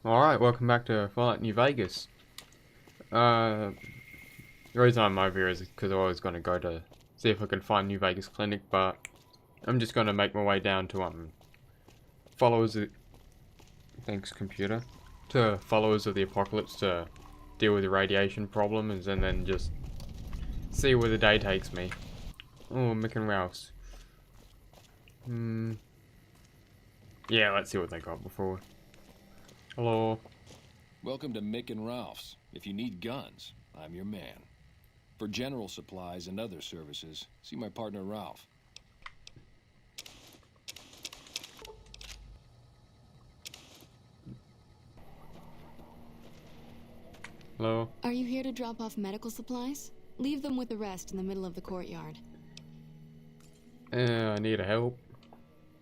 Alright, welcome back to Fallout New Vegas. The reason I'm over here is because I was going to go to see if I can find New Vegas Clinic, but I'm just going to make my way down to, followers of... Thanks, computer. To followers of the apocalypse to deal with the radiation problems, and then just see where the day takes me. Oh, Mick and Ralph's. Yeah, let's see what they got before. Hello. Welcome to Mick and Ralph's. If you need guns, I'm your man. For general supplies and other services, see my partner Ralph. Hello. Are you here to drop off medical supplies? Leave them with the rest in the middle of the courtyard. I need help.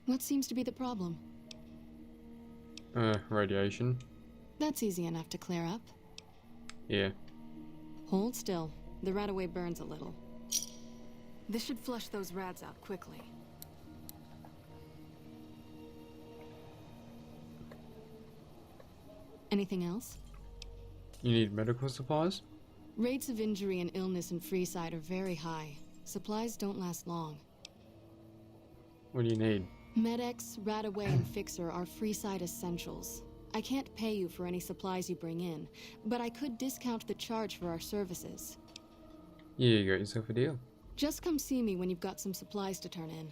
What seems to be the problem? Radiation. That's easy enough to clear up. Yeah. Hold still. The radaway burns a little. This should flush those rads out quickly. Anything else? You need medical supplies? Rates of injury and illness in Freeside are very high. Supplies don't last long. What do you need? Med-X, Radaway, and Fixer are Freeside essentials. I can't pay you for any supplies you bring in, but I could discount the charge for our services. Yeah, you got yourself a deal. Just come see me when you've got some supplies to turn in.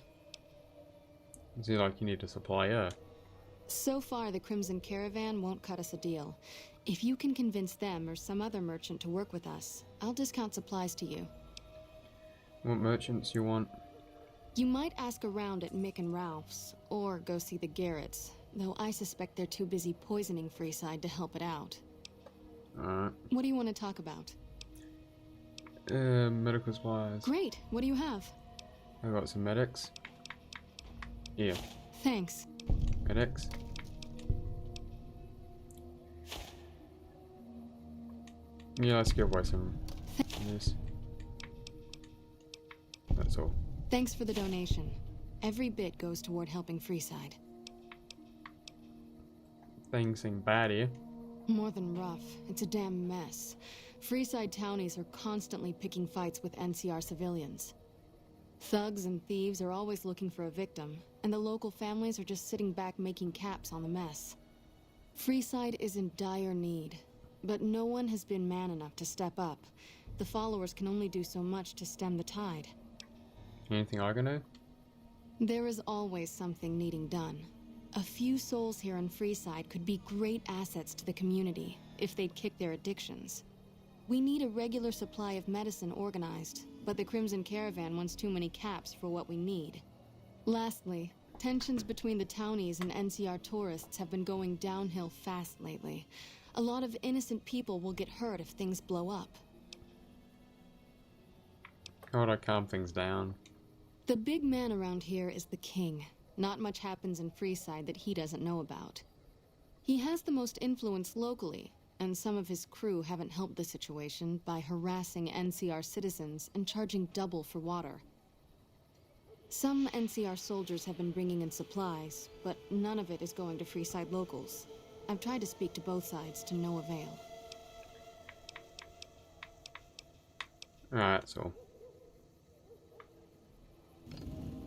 Is it like you need a supplier? So far, the Crimson Caravan won't cut us a deal. If you can convince them or some other merchant to work with us, I'll discount supplies to you. What merchants you want? You might ask around at Mick and Ralph's, or go see the Garretts, though I suspect they're too busy poisoning Freeside to help it out. Alright. What do you want to talk about? Medical supplies. Great, what do you have? I got some medics. Yeah, Thanks. medics. Yeah, let's give away some of this. That's all. Thanks for the donation. Every bit goes toward helping Freeside. Things seem bad here. More than rough, it's a damn mess. Freeside townies are constantly picking fights with NCR civilians. Thugs and thieves are always looking for a victim, and the local families are just sitting back making caps on the mess. Freeside is in dire need, but no one has been man enough to step up. The followers can only do so much to stem the tide. Anything I can do? There is always something needing done. A few souls here in Freeside could be great assets to the community if they'd kick their addictions. We need a regular supply of medicine organized, but the Crimson Caravan wants too many caps for what we need. Lastly, tensions between the townies and NCR tourists have been going downhill fast lately. A lot of innocent people will get hurt if things blow up. How would I calm things down? The big man around here is the king. Not much happens in Freeside that he doesn't know about. He has the most influence locally, and some of his crew haven't helped the situation by harassing NCR citizens and charging double for water. Some NCR soldiers have been bringing in supplies, but none of it is going to Freeside locals. I've tried to speak to both sides to no avail. Alright, so.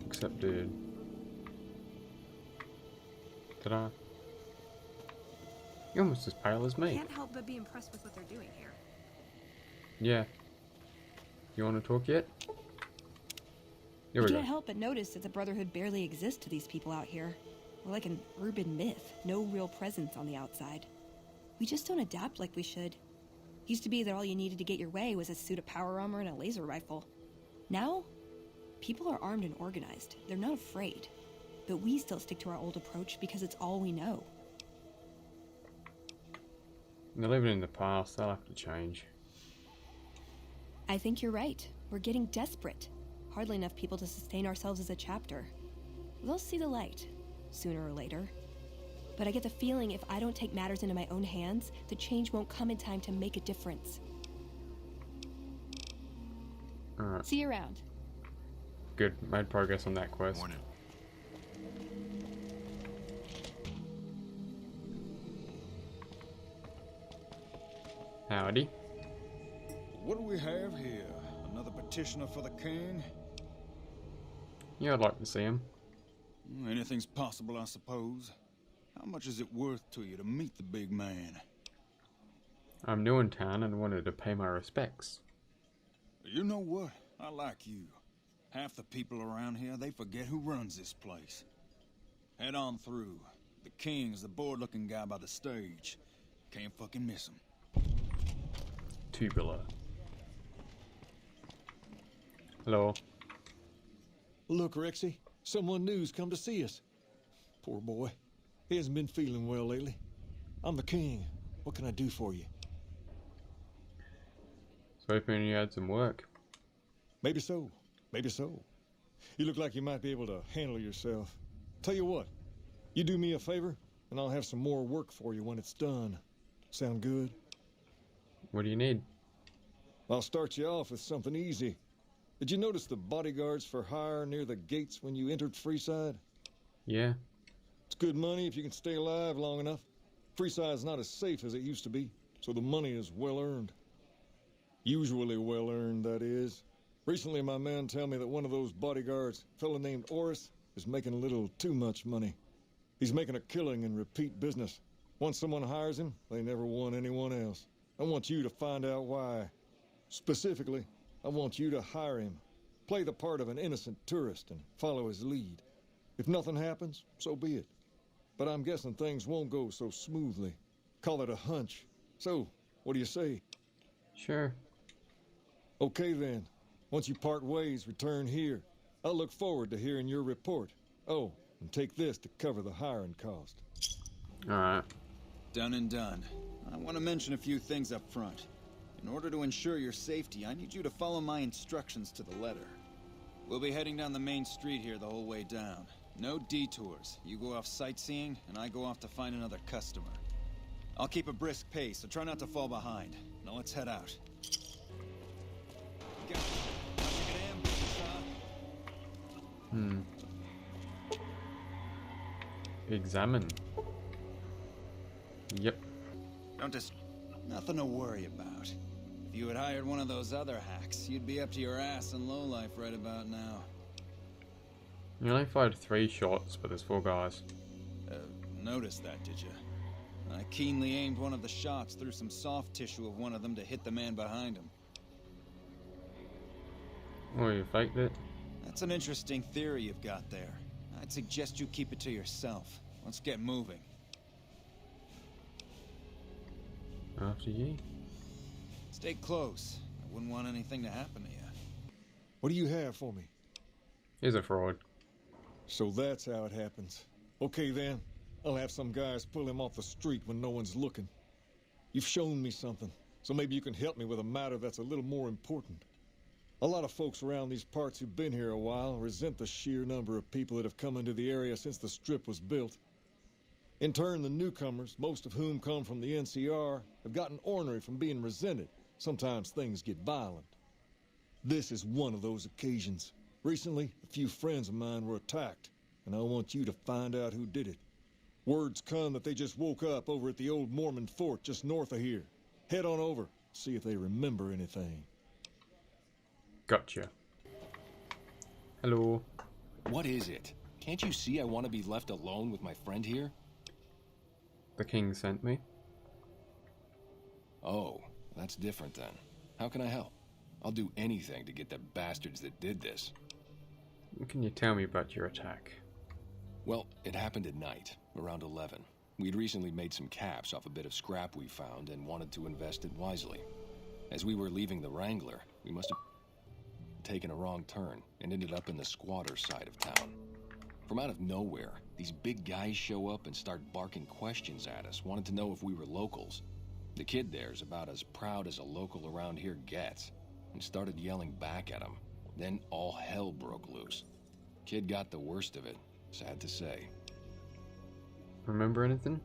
Accepted. Ta-da. You're almost as pale as me. Can't help but be impressed with what they're doing here. Yeah. You want to talk yet? Here I we go. can't help but notice that the Brotherhood barely exists to these people out here. We're like an urban myth, no real presence on the outside. We just don't adapt like we should. Used to be that all you needed to get your way was a suit of power armor and a laser rifle. Now, people are armed and organized. They're not afraid. But we still stick to our old approach because it's all we know. They're living in the past, they'll have to change. I think you're right. We're getting desperate. Hardly enough people to sustain ourselves as a chapter. They'll see the light, sooner or later. But I get the feeling if I don't take matters into my own hands, the change won't come in time to make a difference. Alright, See you around. good. Made progress on that quest. Morning. Howdy. What do we have here? Another petitioner for the king? Yeah, I'd like to see him. Anything's possible, I suppose. How much is it worth to you to meet the big man? I'm new in town and wanted to pay my respects. You know what? I like you. Half the people around here, they forget who runs this place. Head on through. The king's the bored-looking guy by the stage. Can't fucking miss him. Tubular. Hello. Look, Rexy, someone new's come to see us. Poor boy. He hasn't been feeling well lately. I'm the king. What can I do for you? So hoping you had some work. Maybe so. Maybe so. You look like you might be able to handle yourself. Tell you what, you do me a favor, and I'll have some more work for you when it's done. Sound good? What do you need? I'll start you off with something easy. Did you notice the bodyguards for hire near the gates when you entered Freeside? Yeah. It's good money if you can stay alive long enough. Freeside's not as safe as it used to be, so the money is well earned. Usually well earned, that is. Recently, my man told me that one of those bodyguards, a fellow named Oris, is making a little too much money. He's making a killing in repeat business. Once someone hires him, they never want anyone else. I want you to find out why. Specifically, I want you to hire him. Play the part of an innocent tourist and follow his lead. If nothing happens, so be it. But I'm guessing things won't go so smoothly. Call it a hunch. So, what do you say? Sure. Okay then. Once you part ways, return here. I'll look forward to hearing your report. Oh, and take this to cover the hiring cost. Alright. Done and done. I want to mention a few things up front. In order to ensure your safety, I need you to follow my instructions to the letter. We'll be heading down the main street here the whole way down. No detours. You go off sightseeing, and I go off to find another customer. I'll keep a brisk pace, so try not to fall behind. Now let's head out. Go. Examine. Yep. Nothing to worry about. If you had hired one of those other hacks, you'd be up to your ass in lowlife right about now. You only fired 3 shots, but there's 4 guys. Noticed that, did you? I keenly aimed one of the shots through some soft tissue of one of them to hit the man behind him. Oh, you faked it? That's an interesting theory you've got there. I'd suggest you keep it to yourself. Let's get moving. After you. Stay close. I wouldn't want anything to happen to you. What do you have for me? Here's a fraud. So that's how it happens. Okay then. I'll have some guys pull him off the street when no one's looking. You've shown me something, so maybe you can help me with a matter that's a little more important. A lot of folks around these parts who've been here a while resent the sheer number of people that have come into the area since the strip was built. In turn, the newcomers, most of whom come from the NCR, have gotten ornery from being resented. Sometimes things get violent. This is one of those occasions. Recently, a few friends of mine were attacked, and I want you to find out who did it. Word's come that they just woke up over at the old Mormon fort just north of here. Head on over, see if they remember anything. Gotcha. Hello. What is it? Can't you see I want to be left alone with my friend here? The king sent me. Oh, that's different then. How can I help? I'll do anything to get the bastards that did this. Can you tell me about your attack? Well, it happened at night, around 11. We'd recently made some caps off a bit of scrap we found and wanted to invest it wisely. As we were leaving the Wrangler, we must have taken a wrong turn and ended up in the squatter side of town. From out of nowhere, these big guys show up and start barking questions at us, wanted to know if we were locals. The kid there's about as proud as a local around here gets, and started yelling back at him. Then all hell broke loose. Kid got the worst of it, sad to say. Remember anything?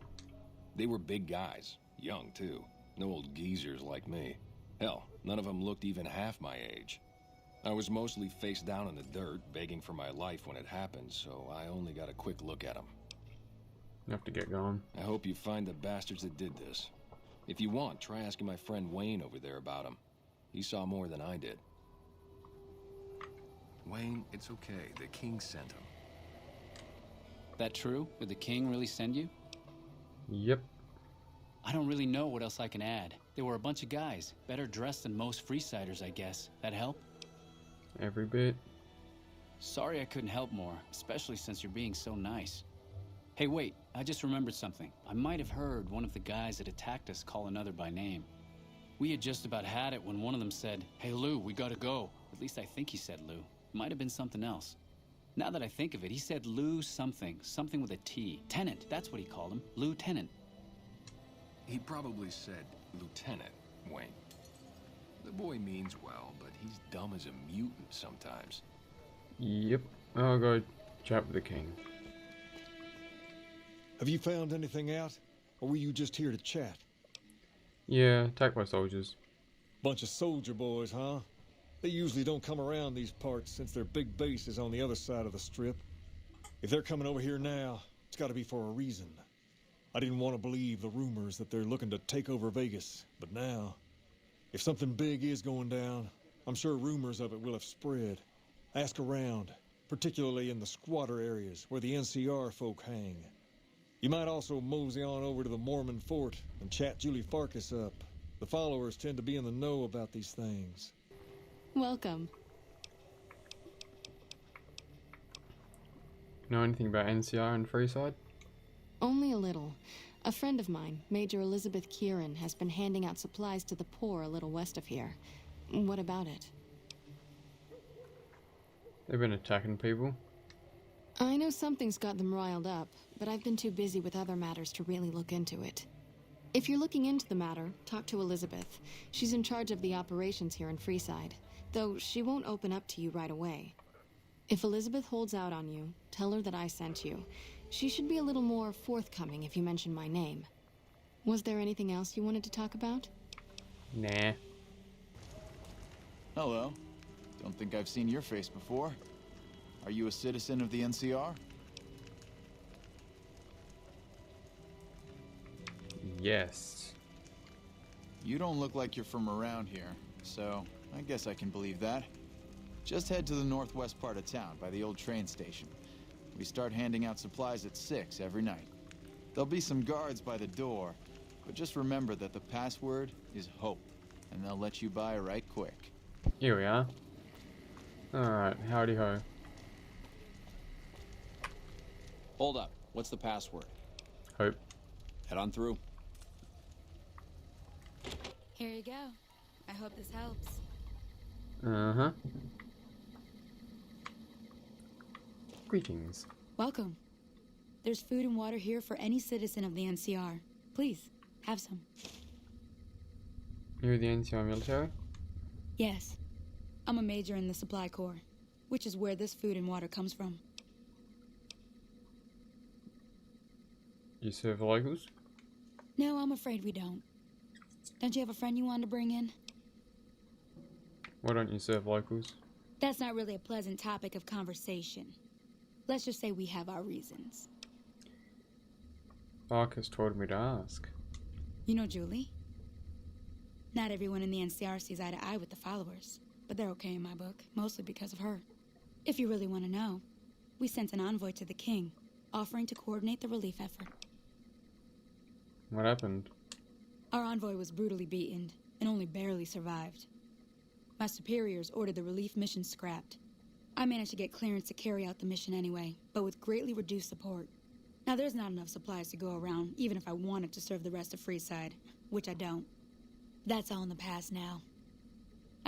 They were big guys, young too, no old geezers like me. Hell, none of them looked even half my age. I was mostly face down in the dirt, begging for my life when it happened, so I only got a quick look at them. You have to get going. I hope you find the bastards that did this. If you want, try asking my friend Wayne over there about him. He saw more than I did. Wayne, it's okay. The king sent him. That true? Did the king really send you? Yep. I don't really know what else I can add. There were a bunch of guys, better dressed than most Freesiders, I guess. That help? Every bit. Sorry I couldn't help more, especially since you're being so nice. Hey, wait, I just remembered something. I might have heard one of the guys that attacked us call another by name. We had just about had it when one of them said, "Hey Lou, we gotta go." At least I think he said Lou. Might have been something else. Now that I think of it, he said Lou something. Something with a T. Tenant, that's what he called him. Lou Tenant. He probably said Lieutenant Wayne. The boy means well, but he's dumb as a mutant sometimes. Yep. I'll go chat with the king. Have you found anything out? Or were you just here to chat? Yeah, attack my soldiers. Bunch of soldier boys, huh? They usually don't come around these parts since their big base is on the other side of the strip. If they're coming over here now, it's gotta be for a reason. I didn't want to believe the rumors that they're looking to take over Vegas, but now, if something big is going down, I'm sure rumors of it will have spread. Ask around, particularly in the squatter areas where the NCR folk hang. You might also mosey on over to the Mormon fort and chat Julie Farkas up. The followers tend to be in the know about these things. Welcome. Know anything about NCR and Freeside? Only a little. A friend of mine, Major Elizabeth Kieran, has been handing out supplies to the poor a little west of here. What about it? They've been attacking people. I know something's got them riled up, but I've been too busy with other matters to really look into it. If you're looking into the matter, talk to Elizabeth. She's in charge of the operations here in Freeside, though she won't open up to you right away. If Elizabeth holds out on you, tell her that I sent you. She should be a little more forthcoming if you mention my name. Was there anything else you wanted to talk about? Nah. Hello. Don't think I've seen your face before. Are you a citizen of the NCR? Yes. You don't look like you're from around here, so I guess I can believe that. Just head to the northwest part of town, by the old train station. We start handing out supplies at 6 every night. There'll be some guards by the door, but just remember that the password is HOPE, and they'll let you by right quick. Here we are. Alright, howdy ho. Hold up. What's the password? Hope. Head on through. Here you go. I hope this helps. Uh-huh. Greetings. Welcome. There's food and water here for any citizen of the NCR. Please, have some. You're the NCR military? Yes. I'm a major in the Supply Corps, which is where this food and water comes from. You serve the locals? No, I'm afraid we don't. Don't you have a friend you wanted to bring in? Why don't you serve locals? That's not really a pleasant topic of conversation. Let's just say we have our reasons. Marcus told me to ask. You know Julie? Not everyone in the NCR sees eye to eye with the followers, but they're okay in my book, mostly because of her. If you really want to know, we sent an envoy to the king, offering to coordinate the relief effort. What happened? Our envoy was brutally beaten and only barely survived. My superiors ordered the relief mission scrapped. I managed to get clearance to carry out the mission anyway, but with greatly reduced support. Now there's not enough supplies to go around, even if I wanted to serve the rest of Freeside, which I don't. That's all in the past now.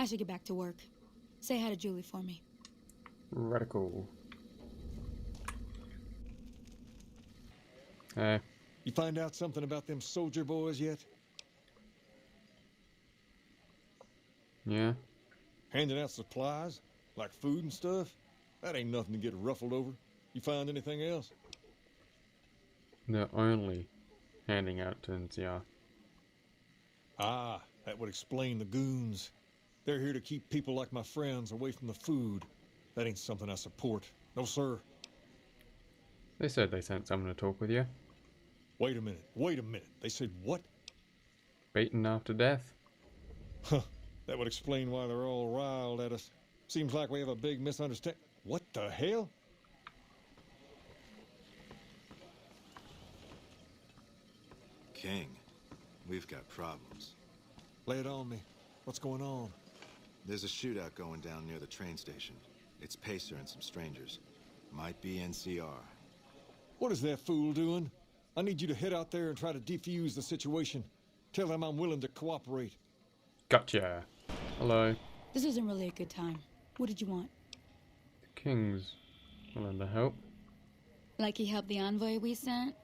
I should get back to work. Say hi to Julie for me. Radical. Hey. You find out something about them soldier boys yet? Yeah? Handing out supplies? Like food and stuff? That ain't nothing to get ruffled over. You find anything else? They're only handing out to NCR. Ah, that would explain the goons. They're here to keep people like my friends away from the food. That ain't something I support. No, sir. They said they sent someone to talk with you. Wait a minute. They said what? Beaten after death. Huh. That would explain why they're all riled at us. Seems like we have a big misunderstanding. What the hell? King, we've got problems. Lay it on me. What's going on? There's a shootout going down near the train station. It's Pacer and some strangers. Might be NCR. What is that fool doing? I need you to head out there and try to defuse the situation. Tell them I'm willing to cooperate. Gotcha. Hello. This isn't really a good time. What did you want? The King's willing to help. Like he helped the envoy we sent?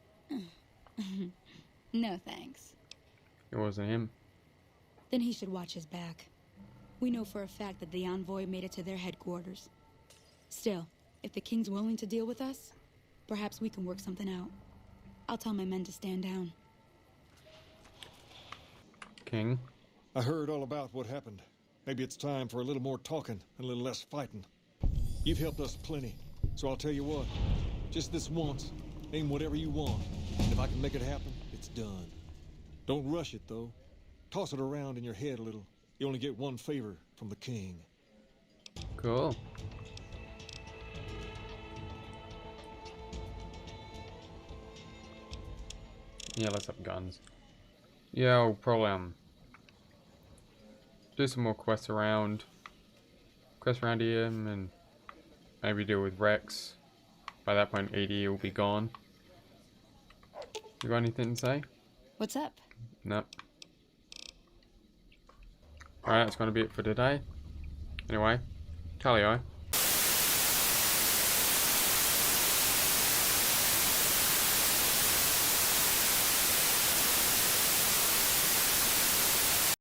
No thanks. It wasn't him. Then he should watch his back. We know for a fact that the envoy made it to their headquarters. Still, if the King's willing to deal with us, perhaps we can work something out. I'll tell my men to stand down. King. I heard all about what happened. Maybe it's time for a little more talking and a little less fighting. You've helped us plenty, so I'll tell you what. Just this once, name whatever you want. And if I can make it happen, it's done. Don't rush it, though. Toss it around in your head a little. You only get one favor from the King. Cool. Yeah, let's have guns. Yeah, I'll probably do some more quests around here, and maybe deal with Rex. By that point, ED will be gone. You got anything to say? What's up? Nope. Alright, that's gonna be it for today. Anyway, tally-o.